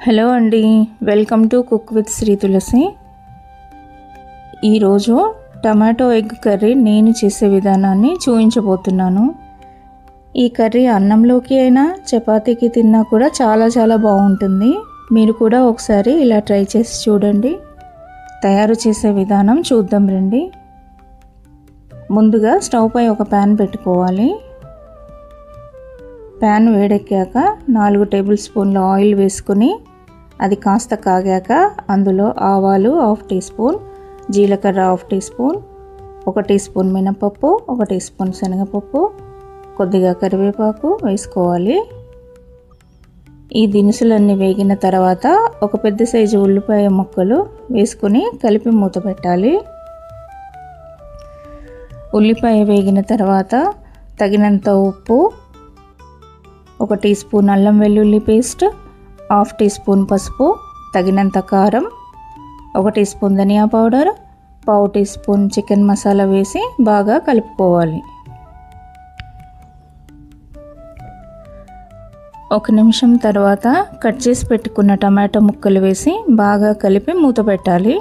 Hello అండి, welcome to cook with Sri Tulasi. ఈరోజు tomato egg curry నేను చేసే విధానాన్ని చూపించబోతున్నాను. ఈ కర్రీ అన్నంలోకి అయినా చపాతీకి తిన్నా కూడా చాలా బాగుంటుంది. మీరు కూడా ఒకసారి ఇలా ట్రై చేసి చూడండి. తయారు చేసే విధానం చూద్దాం రండి. ముందుగా స్టవ్ పై ఒక ప్యాన్ పెట్టుకోవాలి. ప్యాన్ వేడెక్కాక 4 టేబుల్ స్పూన్ల ఆయిల్ వేసుకొని అది కాస్త కాగాక అందులో ఆవాలు 1/2 టీ స్పూన్, జీలకర్ర 1/2 టీ స్పూన్, 1 టీ స్పూన్ మినపప్పు, 1 టీ స్పూన్ శనగపప్పు, కొద్దిగా కరివేపాకు వేసుకోవాలి. ఈ దినుసులన్నీ వేగిన తర్వాత ఒక పెద్ద సైజు ఉల్లిపాయ ముక్కలు వేసుకొని కలిపి మూత పెట్టాలి. ఉల్లిపాయ వేగిన తర్వాత తగినంత ఉప్పు, 1 టీ స్పూన్ అల్లం వెల్లుల్లి పేస్ట్, 1/2 టీ స్పూన్ పసుపు, తగినంత కారం, 1 టీ స్పూన్ ధనియా powder, 1/2 teaspoon chicken masala వేసి బాగా కలుపుకోవాలి. 1 నిమిషం తర్వాత కట్ చేసి పెట్టుకున్న టమాటో ముక్కలు వేసి బాగా కలిపి మూత పెట్టాలి.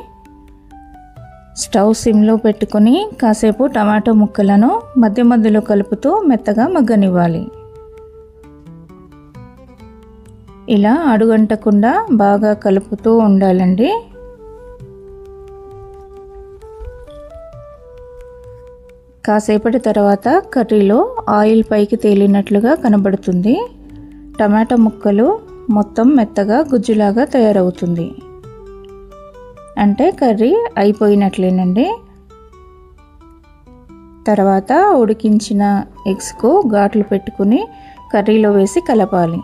స్టవ్ సిమ్లో పెట్టుకొని కాసేపు టమాటో ముక్కలను మధ్యలో కలుపుతూ మెత్తగా మగ్గనివ్వాలి. ఇలా అడుగంటకుండా బాగా కలుపుతూ ఉండాలండి. కాసేపటి తర్వాత కర్రీలో ఆయిల్ పైకి తేలినట్లుగా కనబడుతుంది. టమాటా ముక్కలు మొత్తం మెత్తగా గుజ్జులాగా తయారవుతుంది. అంటే కర్రీ అయిపోయినట్లేనండి. తర్వాత ఉడికించిన ఎగ్స్కు ఘాట్లు పెట్టుకుని కర్రీలో వేసి కలపాలి.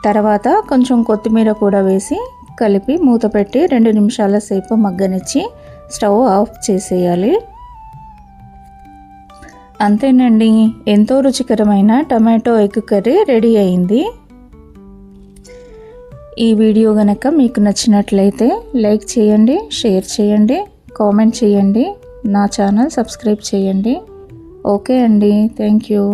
తర్వాత కొంచెం కొత్తిమీర కూడా వేసి కలిపి మూత పెట్టి 2 నిమిషాల సేపు మగ్గనిచ్చి స్టవ్ ఆఫ్ చేసేయాలి. అంతేనండి, ఎంతో రుచికరమైన టమాటో ఎగ్ కర్రీ రెడీ అయింది. ఈ వీడియో గనక మీకు నచ్చినట్లయితే లైక్ చేయండి, షేర్ చేయండి, కామెంట్ చేయండి, నా ఛానల్ సబ్స్క్రైబ్ చేయండి. ఓకే అండి, థ్యాంక్ యూ.